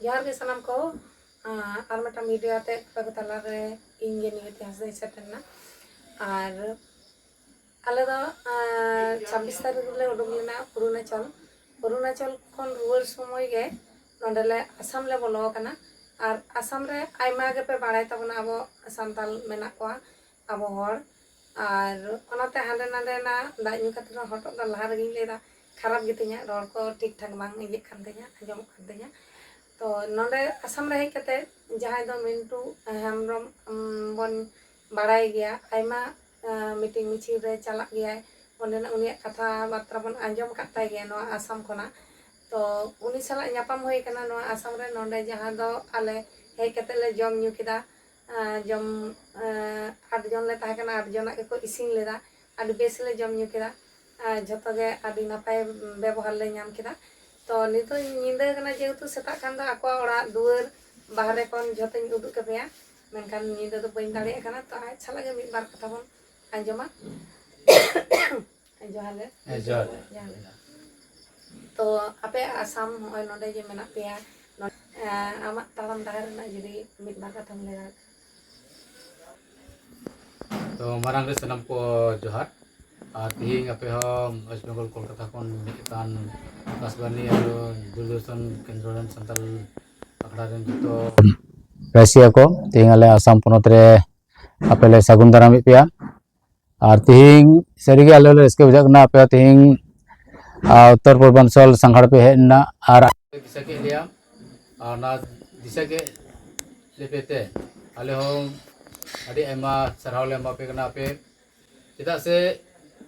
जोहार के सनम को और मटा मीडिया ते को तला रे इन गे नियति हसदे सेटना और आले दो 26 तारीख ले उडुक लेना अरुणाचल खन रुवर समय गे नोंडले आसाम ले बोलो कना और आसाम रे आइमा गे पे बाड़ाय तबना अबो सांताल मेना को अबो हर और ओनाते हांडे नांडे ना दाइ नु खातिर हटो दा लहा रे लेदा खराब गितिया रोड को ठीक ठाक बांग इये खान देया आजम खान देया तो नोंडे आसाम रे हेकते जहां दो मिंटू हेमरम बन बाड़ाय गया आइमा मीटिंग मिছিল रे चला गया ओंडेना उनिया कथा बात्रा बन आंजम काताय गया नो आसाम खना तो उनी साला न्यापाम होय कना नो आसाम रे नोंडे जहां दो आले हेकते ले जम न्यू किदा जम 8 जन ले ताहे कना 8 जना के को इसिन लेदा आदि बेस ले जम न्यू किदा जतो गे आदि नापाय व्यवहार ले नाम किदा तो नितो निंदा कना जेहेतु सेता खान दा आको ओड़ा दुआर बाहरे कोन जतो उदुक के पेया मेनखान निंदा तो बइन दाड़े कना तो आज साला गे मिद बार कथा बन आंजमा जोहार तो आपे आसाम होय नोडे जे मेना पेया आमा तालाम दाहर ना जुदी मिद बार कथा ले तो मारंग रे सनम को जोहार और तिहिंग आपे हम वेस्ट बेंगल कोलकाता खन मितान आकाशवाणी और दूरदर्शन केंद्र संताल आखड़ा रेन जतो रासिया को तिहिंग आले आसाम पोनोत रे आपेले सागुन दाराम पेया और तिहिंग सरीगे आले रस्के बुझा कना आपे तिहिंग उत्तर पूर्वांचल संघाड़ पे हेना और दिशा के लिया और ना दिशा के लेपेते आले हम अड़ी एमा सरहाव ले मापे कना पे चेदा से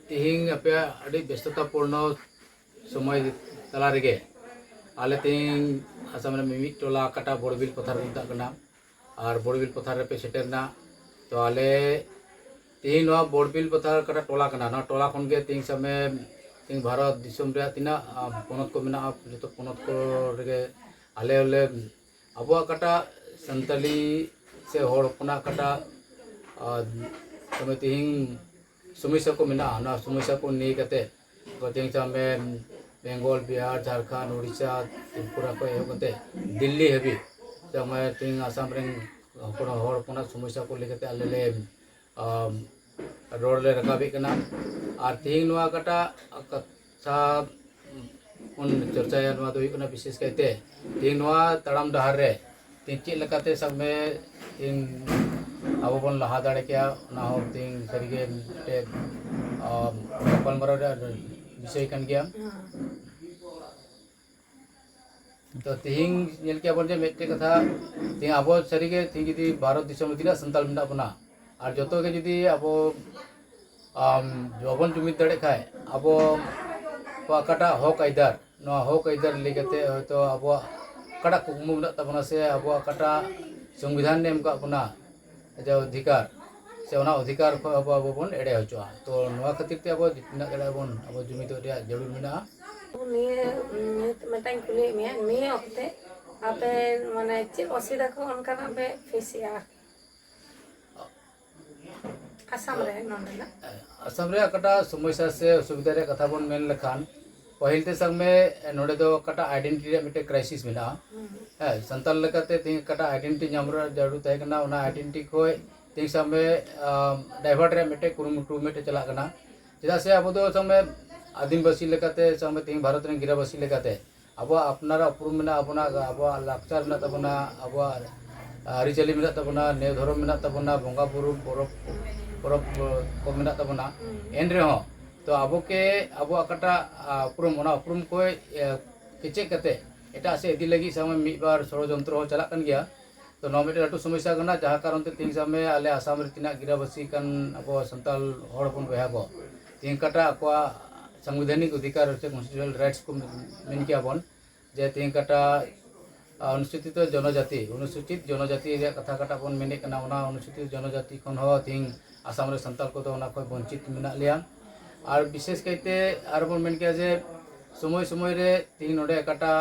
तिहिंग आपे अड़ी व्यस्ततापूर्ण समय तला रेगे आले तिहिंग आसाम रे मिमी टोला काटा बोड़बिल पथार मुदा कना और बोड़बिल पथार रे पे सेटेरना तो आले तिहिंग नवा बोड़बिल पथार काटा टोला कना ना टोला खन गे तिहिंग समय तिहिंग भारत दिसम रे तिना पोनत को मेना जतो पोनत को रेगे आले ओले अबो काटा संताली से होड़ अपना काटा समय तिहिंग समस्या को मेना ना समस्या को नहीं करते तो तिहिंग समय बेंगल बिहार झारखंड उड़ीसा त्रिपुरा को एहो करते दिल्ली हेबी समय तिहिंग आसाम रे अपना होड़ अपना समस्या को लेके आले ले रोड ले रकाबी कना और तिहिंग नवा काटा कथा उन चर्चा या नवा दोई कना विशेष कहते तिहिंग नवा तड़ाम डहार रे तिहिंग चेक लकाते समय तिहिंग अब बन लहा दाड़े क्या ना हो तिहिंग सरीगे ते गपालमाराव विषय कन गया तो तिहिंग नेल के बन जे मेटे कथा तिहिंग अब सरीगे तिहिंग जदी भारत दिसम तिना संताल मेना बना और जतो के जदी अब जबन जुमिद दाड़े खाय अब काटा हक आइदार नो हक आइदार लेगते हयतो अब काटा कुकमु मेना तबना से अब काटा संविधान ने एमका अपना जो अधिकार से ओना अधिकार को अब बन एड़े हचुआ तो नवा खातिर ते अब जितना गड़ा बन अब जुमिद रे जरूर मेना निये मटाइन कुली में निये ओक्ते आपे माने चे असुविधा को उनका पे फेसिया आसाम रे नोंडना आसाम रे काटा समस्या से असुविधा रे कथा बन मेन लखान पहिल ते संग में नोडे दो काटा आइडेंटिटी रे मिटे क्राइसिस मेना है संताल लकाते तिहिंग काटा आइडेंटिटी नामरा जरूर तहे कना ओना आइडेंटिटी कोय तिहिंग संग में डाइवर्ट रे मिटे कुरुमुटु मिटे चला कना चेदा से अब दो संग में आदिमवासी लेकाते संग में तिहिंग भारत रे गिरावासी लेकाते अब अपनारा उपरुम मेना अपना अब लाक्चर मेना तबना अब आरिचाली मेना तबना ने धर्म मेना तबना बंगा बुरु परब को मेना तबना एन रे हो तो अब के अब काटा उपरुम ओना उपरुम को किचे कते एटा से इदी लगी समय मिद बार षड़यंत्र हो चला कन गया तो नो मिटे लाटू समस्या कना जहां कारण ते तिहिंग समय आले आसाम रे तिना गिरावासी कन अब संताल होड़ बन बहा को तिहिंग काटा को संवैधानिक अधिकार से कॉन्स्टिट्यूशनल राइट्स को मेन किया बन जे तिहिंग काटा अनुसूचित जनजाति रे कथा काटा बन मेने कना ओना अनुसूचित जनजाति खन हो तिहिंग आसाम रे संताल को तो ओना को वंचित मेना लिया और विशेष कहते और बन मेन किया जे समय समय रे तिहिंग नोडे काटा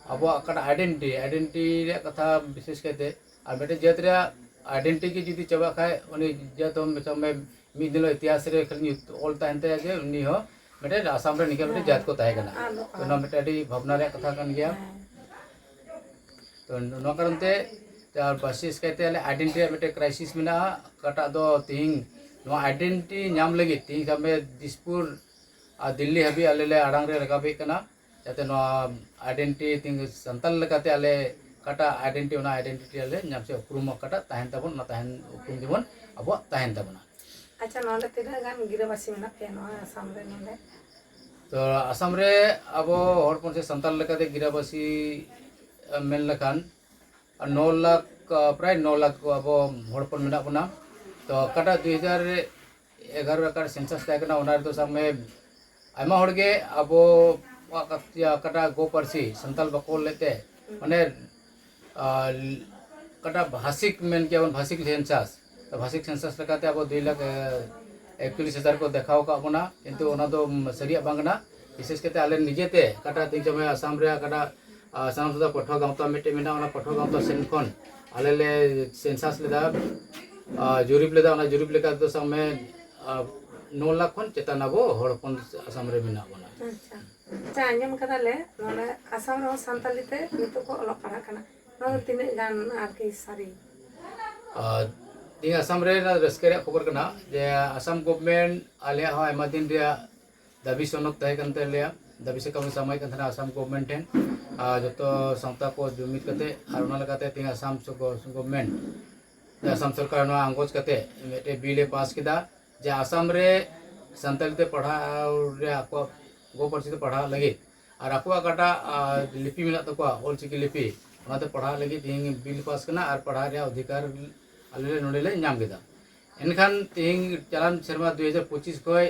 अब काटा आइडेंटिटी रे कथा विशेष कहते और मेटे जात रे आइडेंटिटी की जुदी चबा खाय उनी जात हम समय मिद दिन इतिहास रे खाली ऑल ताहनते जे उनी हो मेटे आसाम रे निकल मेटे जात को ताहे कना तो ना मेटे भावना रे कथा कन गया तो नो कारण ते बासिस कहते हैं आइडेंटिटी मिटे क्राइसिस में कटा दो तीन नो आइडेंटिटी नाम लगी तीन समय दिसपुर दिल्ली हबी आले आड़ांग रे रकाबे कना जाते नो आइडेंटिटी तीन संताल लगाते आले कटा आइडेंटिटी ओना आइडेंटिटी आले नाम से उपरुम कटा ताहन तबन ना ताहन उपरुम दिबन अब ताहन तबना अच्छा नोंडे तीना गान गिराबासी में पे नो आसाम रे नोंडे तो आसाम रे अब हड़पन से संताल लगाते गिराबासी मेन लखान 9 लाख प्राय 9 लाख को अब हड़पन मेना बना तो कटा 2011 का सेंसस ताकना ओना तो सामने आयमा हड़गे अब कटा गो परसी संताल बको लेते माने कटा भाषिक मेन के भाषिक सेंसस तो भाषिक सेंसस लगाते अब 2,41,000 को देखाव का बना किंतु ओना तो सरिया बांगना विशेष करते आले निजेते कटा तीन समय आसाम रे कटा आसाम सुधा पठो गांवता मिटे मेना ओना पठो गांवता सेन खन आले ले सेंसस लेदा जुरिब लेदा ओना जुरिब लेका तो समय 9 लाख खन चेतान अब हड़पन आसाम रे मेना बना अच्छा अच्छा आंजम कदा ले नोंडे आसाम रो संताली ते नितो को ओलो पढ़ा कना नो तीने गान आरके सारी तीन आसाम रे रस्के खबर कना जे आसाम गवर्नमेंट आले हा आयमा दिन रे दाबी सनक तय कनते ले दाबी से कम समय कन आसाम गवर्नमेंट ठेन जो संस्था को जुमित कते आर ओना लगाते तीन आसाम गवर्नमेंट आसाम सरकार नो आंगोज कते मेटे बिल पास किदा जे आसाम रे संताली ते पढ़ाव रे आको गो परसी ते पढ़ा लगे और आको काटा लिपि मेना तको ऑलचिकी लिपि ओनाते पढ़ा लगे तीन बिल पास कना और पढ़ा रे अधिकार आले नोडे ले नाम केदा एनखान तीन चलान शर्मा 2025 खय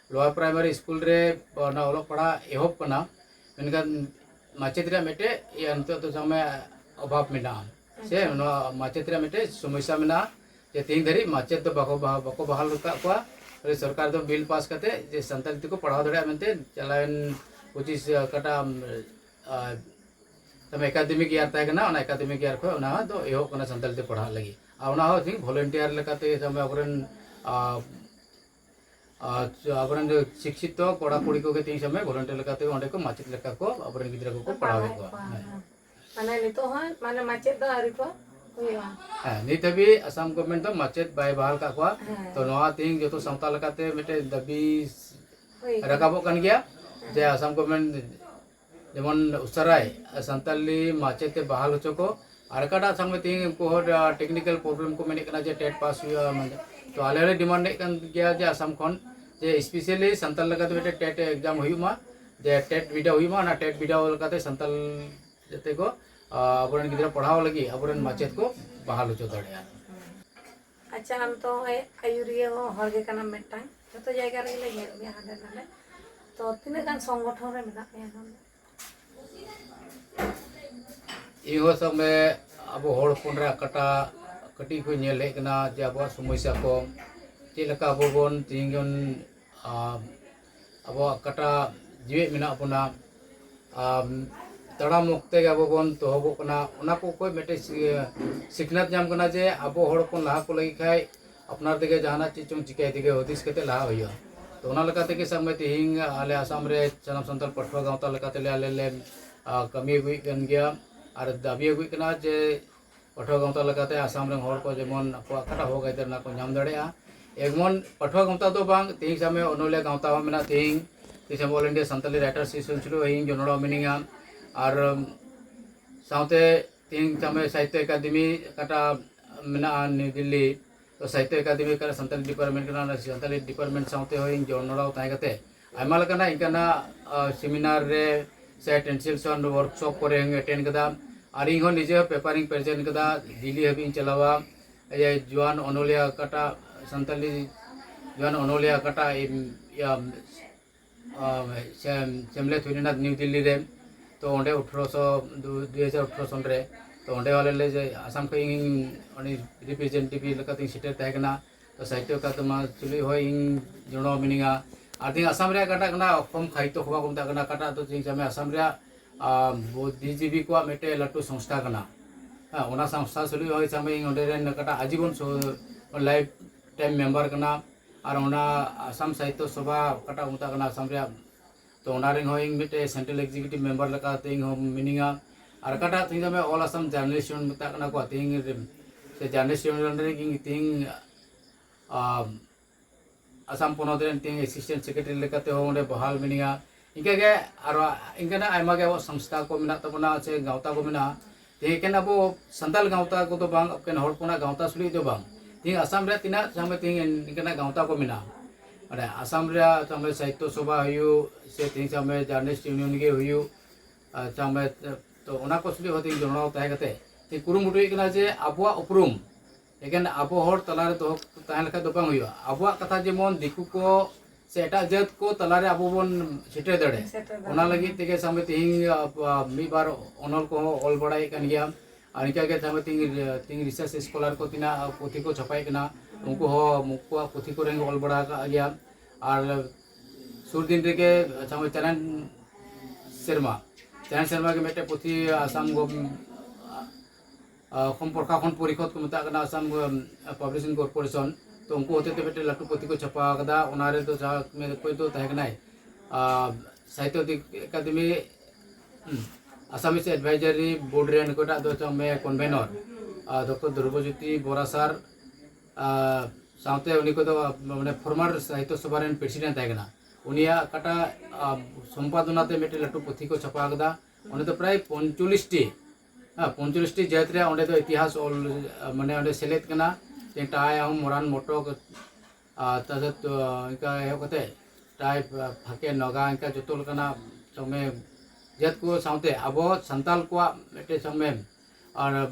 लोअर प्राइमरी स्कूल रे ना ओलो पढ़ा एहब कना एनखान माचेत रे मेटे अंत तो समय अभाव मेना से माचेत रे मेटे समस्या मेना जे तीन धरी माचेत तो बको बहाल का को सरकार तो बिल पास करते जे संताली को पढ़ाव दड़े मेनते चलान 25 कटा तमे एकाडेमिक ईयर तय कना एकाडेमिक ईयर खय ओना तो एहब कना संताली ते पढ़ा लगी ओना हो थिंक वॉलंटियर लेकाते समय अबरन अबरन शिक्षित तो कोड़ा कुड़ी को के तीन समय वॉलंटियर लेकाते ओंडे को माचित लेका को अबरन गिद्रा को पढ़ावे को माने नितो हो माने माचेत द आरि को हुइवा नित भी असम गवर्नमेंट तो माचेत बाय बहाल का को तो नोआ तीन जो तो संस्था लेकाते मेटे दबी रकाबो कन गया जे असम गवर्नमेंट जेमन उसराय संताली माचेत बहाल होचो को और कटा संग में तीन को टेक्निकल प्रॉब्लम को मेने कना जे टेट पास हुआ तो आले डिमांड कन गया जे असम खन जे स्पेशली संताल लगाते बेटे टेट एग्जाम हुईमा जे टेट बिडा हुईमा ना टेट बिडा लगाते संताल जते को अबरन गिद्रा पढ़ाव लगी अबरन माचेत को बहाल होचो दड़या अच्छा हम तो आयुरिया हरगे कना मेटा जतो जायगा रे ले गेल मे हाडे नाले तो तिने गान संगठन रे मेना पे हम इहो समय अब हड़पन रे कटा कटी को नेल हेकना जे अब समस्या को चेलका अब बन तीन अब कटा जीवे मेना बना तड़ा मुक्ते अब बन तोहबो कना ओना को कोई मेटे सिखनत जाम कना जे अब हड़पन लहा को लगी खाय अपनार दिगे जहाना चीज चिकाय दिगे हदिस कते लहा होया तो ओना लकाते के समय तिहिंग आले आसाम रे सनाम संताल पठवा गांवता लकाते ले आले ले कमी हुई कन गया और दाबी हुई कना जे पठवा गांवता लगाते आसाम रे हर को जेमन आपवा कटा हो गई ना को नाम दड़ेया एगमन पठवा गांवता तो बांग तीन समय ओनोले गांवता हो मेना तीन समय all India Santali writers association हिंग जोनड़ा मिनिंगा और साउते तीन समय साहित्य अकादमी कटा मेना न्यू दिल्ली तो साहित्य अकादमी का संताली डिपार्टमेंट का संताली डिपार्टमेंट साउते हो हिंग जोनड़ा ताई कते आयमा लकना इनकाना सेमिनार रे से टेंसिल्सन वर्कशॉप को अटेंड कदा और इन निजे पेपरिंग प्रेजेंट कदा दिल्ली हबी चलावा ये जुआन ओनोलिया कटा संताली जुआन ओनोलिया कटा सेमलेट हुईना न्यू दिल्ली रे तो ओंडे 2018 सन रे तो ओंडे वाले ले जे आसाम को रिप्रेजेंटेटिव लेकाते सेटर तहकना तो साहित्य का तो मा चुली होय इन जोनो मिनिंगा आदि आसाम रे कटा कना कम खाइतो खबा कोमता कना कटा तो तीन समय आसाम रे बुद्धिजीवी को मेटे लटू संस्था कना ओना संस्था सुली होय समय ओंडे रे कटा आजीवन लाइफ टाइम मेंबर कना और ओना आसाम साहित्य सभा कटा उमता कना आसाम रे तो ओना रे होय मेटे सेंट्रल एग्जीक्यूटिव मेंबर लका ते मिनिंगा और कटा तीन में ऑल असम जर्नलिस्ट मत को तीन से जर्नलिस्ट तीन असम पनत तीन एसिस्टेंट सेक्रेटरी लेकाते हो ओंडे बहाल मिनिया इनका के और इनका आयमा के संस्था को मेना तबना से गावता को मेना तीन अब संताल गावता को तो बांग अपन हड़पना गावता सुली जो बांग तीन असम रे तीना सामे तीन इनका गावता को मेना अरे असम रे सामे साहित्य सभा हुयु से तीन सामे जर्नलिस्ट यूनियन के हुयु सामे तो ओना को सुली होती जोड़ाव तहे कते ती कुरुमुटुई कना जे अबुआ उपरुम लेकिन अब हर तलारे तो तहन लेखा दो बांग हुयु अबुआ कथा जेमन दिकु को से एटा जात को तलारे अब बन सेटे दड़े ओना लगी तेगे सामे तीन मी बार अनल को ऑल बड़ाई कन गया और इनका के सामे तीन रिसर्च स्कॉलर को तीना पोथी को छपाई कना उनको हो मुकुआ पोथी को रेंग ऑल बड़ा गया और सुर दिन रे के सामे चरण शर्मा के मेटे पोथी आसाम गो खम प्रकाशन परिषद को मता कना आसाम पब्लिशिंग कॉर्पोरेशन तो उनको होते थे बेटे लट्टू पोथी को छपा कदा उनारे तो में कोई तो तहकनाय साहित्य अकादमी आसामिस एडवाइजरी बोर्ड रेन कोटा दो में कन्वेनर डॉक्टर ध्रुवज्योति बोरासार साउते उनी को तो माने फॉर्मर साहित्य सभा रेन प्रेसिडेंट तहकना उनिया कटा संपादना ते मेटे लट्टू पोथी को छपा कदा उनी तो प्राय 45 जात रे ओंडे तो इतिहास ऑल माने ओंडे सेलेक्ट कना टाई मोरान मोटक तजत इनका होते टाई फाके नगा इनका जो समय जात को साउते अब संताल को मेटे समय और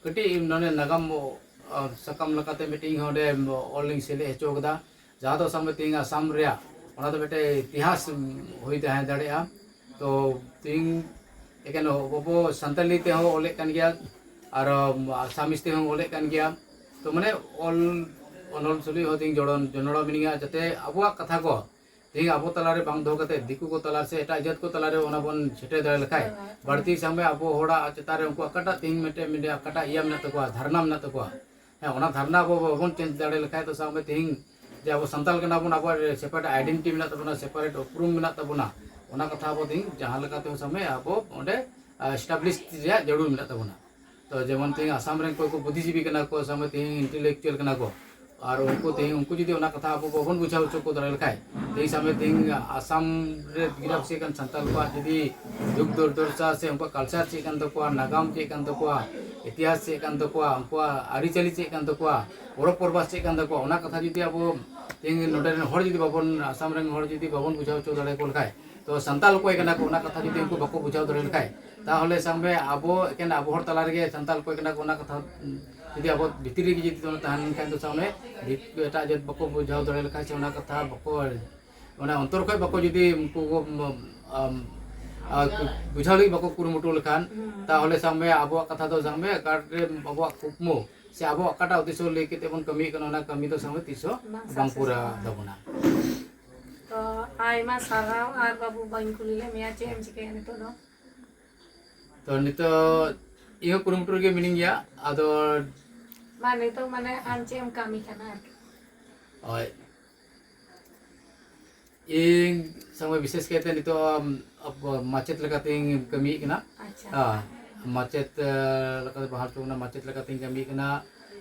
कटी नने नगम सकम लकाते मेटिंग होंडे ऑलिंग सेले हेचोगदा जहाँ तो समय तीन आसाम रे ओना तो बेटे इतिहास होई तहे दाड़ेया तो तीन एकेन बबो संताली ते हो ओले कान गया और आसामिस ते हो ओले कान गया तो माने ऑल अनल सुली हो तीन जोड़न जनड़ा मिनिया जते अबुआ कथा को तीन अब तलारे बांग दो कते दिकु को तला से एटा इज्जत को तलारे ओना बन छेटे दे लखाय बढ़ती समय अब होड़ा चतारे उनको कटा तीन मिनटे मिडिया कटा इया में तको धरना में तको है ओना धरना को बन चेंज दे लखाय तो समय तीन जे अब संताल के नाबन अब सेपरेट आइडेंटिटी में तबना सेपरेट उपरुम में तबना ओना कथा अब तीन जहां लकाते समय अब ओंडे एस्टैब्लिश रे जरूर में तबना तो जेमन तीन आसाम रे कोई को बुद्धिजीवी कना को समय तीन इंटेलेक्चुअल कना को और उनको जुदी ओना कथा अब बबन बुझाव चो को दरे लखाय तेई समय तीन आसाम रे गिराफ से कन संताल को जुदी दुख दुर्दशा से उनको कल्चर से कन तो नागाम से कन तो इतिहास से कन तो उनको आरिचाली से कन तो परब परबास से कन तो ओना कथा जुदी अब तीन नोडे हर जुदी बबन आसाम रे हर जुदी बबन बुझाव चो दरे को लखाय तो संताल को कना को ओना कथा जुदी उनको बको बुझाव दरे लखाय ताहले सामने अब एकेन अब हर तला रे संताल को कना को ओना कथा जुदी अब भितरी जुदी तहन खान तो सामने एटा जत बको बुझाव दरे लखाय से ओना कथा बको ओना अंतर खय बको जुदी उनको बुझाव लगी बको कुरुमुटु लखान ताहले सामने अब कथा तो सामने काटे अब कुकमु से अब काटा उद्देश्य लेके तेबन कमी कना ओना कमी तो सामने तिसो बांग पूरा दबना तो आयमा साराव आर बाबू बाइन कुलीले मिया चे एम चिके नितो दो तो नितो इहो कुरुमुटु गे मिनिंग गया आदो माने तो माने आम चे एम कमी कना और इन समय विशेष कहते नितो अब माचेत लगाते कमी कना अच्छा माचेत लगाते बाहर तो ना माचेत लगाते कमी कना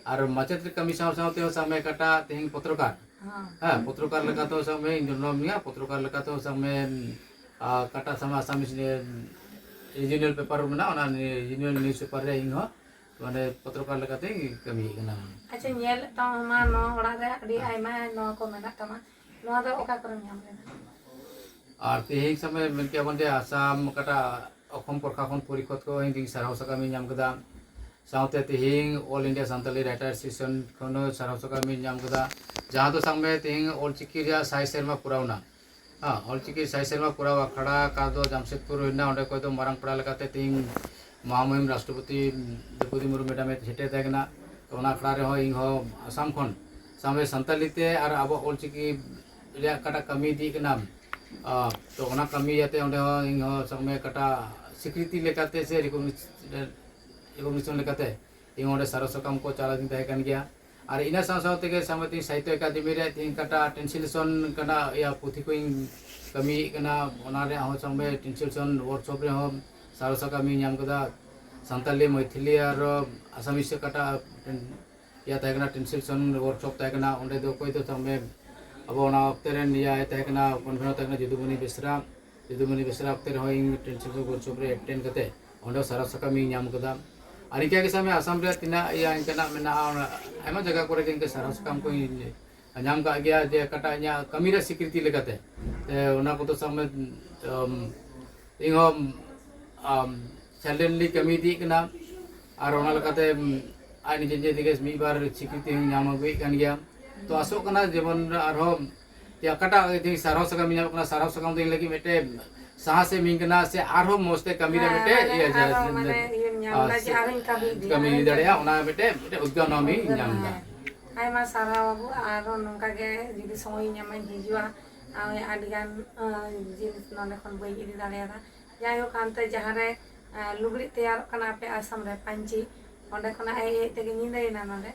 और माचेत कमी सावते समय काटा तेहिंग पत्रकार हाँ पत्रकार लगा तो समय जनमिया पत्रकार लगा तो समय काटा समय आसामिस रीजनल पेपर में ना रीजनल न्यूज़ पेपर रे इंग माने पत्रकार लगाते कमी कना अच्छा नेल तो मा नो ओड़ा रे अडी आयमा नो को मेना तमा नो दो ओका करम नाम लेना और तेहिंग समय मेनके बंदे आसाम काटा अखम प्रकाशन परिषद को हिंदी साराव सकामी नाम कदा साउते तेहिंग ऑल इंडिया सान्ताली राइटर एसोसिएशन खनो साराव सकामी नाम कदा जहाँ तो समय तेहिंग ऑल चिकी रे साई शर्मा पुरावना हाँ ऑल चिकी साई शर्मा पुराव अखाड़ा का दो जमशेदपुर होना ओंडे कोई तो मारंग पड़ा लगाते तेहिंग महामहिम राष्ट्रपति द्रौपदी मुर्मू मैडम हेटे तहना तो ओना अखाड़ा रे हो इंग हो आसाम खन समय सान्तालीते और अब ऑल चिकी रे काटा कमी दी कना तो ओना कमी जाते ओंडे हो इंग हो समय काटा स्वीकृति लेकाते से रिकॉग्निशन लेकाते इंग ओंडे सारो सकम को चाला दिन तहे कन गया और इना साथ सामती साहित्य अकादमी रे तीन काटा ट्रांसलेशन कना या पुथी को कमी कना ओना रे हो समय ट्रांसलेशन वर्कशॉप रे हो सारो सकमी नाम कदा सानताली मैथिली और आसामी से कटा या तहकना ट्रांसलेशन वर्कशॉप तहकना उन्हें दो कोई तो तमे अब ओना वक्त रे निया तहकना कन्वेनर तहकना जुदुमणि बेसरा वक्त रे होइंग ट्रांसलेशन वर्कशॉप रे अटेंड कते ओंडे सारा साकाम ᱤᱧ ᱧᱟᱢ ᱠᱟᱫᱟ ᱟᱨ ᱤᱱᱠᱟᱹ ᱜᱮ ᱥᱟᱢᱮ ᱟᱥᱟᱢ ᱨᱮ ᱛᱤᱱᱟᱹᱜ ᱤᱭᱟᱹ ᱤᱱᱠᱟᱹᱱᱟᱜ ᱢᱮᱱᱟᱜᱼᱟ ᱟᱭᱢᱟ ᱡᱟᱭᱜᱟ ᱠᱚᱨᱮ ᱜᱮ ᱤᱱᱠᱟᱹ ᱥᱟᱨᱟ ᱥᱟᱠᱟᱢ ᱠᱚ ᱧᱟᱢ ᱠᱟᱜ ᱜᱮᱭᱟ ᱡᱮ ᱚᱠᱟᱴᱟᱜ ᱤᱧᱟᱹᱜ ᱠᱟᱹᱢᱤ ᱨᱮ ᱥᱤᱠᱨᱤᱛᱤ ᱞᱮᱠᱟᱛᱮ ᱚᱱᱟ ᱠᱚᱫᱚ ᱥᱟᱢᱮ ᱤᱧ ᱦᱚᱸ ᱥᱟᱭᱞᱮᱱᱴᱞᱤ ᱠᱟᱹᱢᱤ ᱤᱫᱤᱜ ᱠᱟᱱᱟ ᱟᱨ ᱚᱱᱟ ᱞᱮᱠᱟᱛᱮ ᱟᱡ ᱱᱤᱡᱮ ᱱᱤᱡᱮ ᱛᱮᱜᱮ ᱢᱤᱫ ᱵᱟᱨ ᱥᱤᱠᱨᱤᱛᱤ ᱦᱚᱸᱧ ᱧᱟᱢ ᱟᱹᱜᱩᱭᱮᱫ ᱠᱟᱱ ᱜᱮᱭᱟ ᱛᱚ ᱟᱥᱚᱜ ᱠᱟᱱᱟ ᱡᱮᱢᱚᱱ ᱟᱨᱦᱚᱸ ᱚᱠᱟᱴᱟᱜ ᱥᱟᱨᱦᱟᱣ ᱥᱟᱠᱟᱢ ᱧᱟᱢᱚᱜ ᱠᱟᱱᱟ ᱥᱟᱨᱦᱟᱣ ᱥᱟᱠᱟᱢ ᱫᱚ ᱤᱧ ᱞᱟᱹᱜᱤᱫ ᱢᱤᱫᱴᱮᱱ साहस से मिंगना से आरो मोस्ते कमी रे बेटे ये कमी दड़िया ओना बेटे उद्गान मी नामदा आयमा सारा बाबू आरो नंका गे जुदी समय ᱧᱟᱢᱟ हिजुआ आडिगान जिनिस नोंडे खन बई इदि दाड़ियादा जाय हो कानते जहां रे लुगड़ी तैयार कना पे आसाम रे पांची ओंडे खना ए तेगे निंदैना नोंडे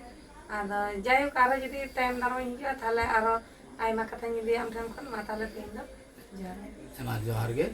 आदो जाय हो आरो जुदी टाइम दारो हिजुआ थाले आरो आयमा कथा निदि आम ठन खन मा थाले तेन दो जोहार गे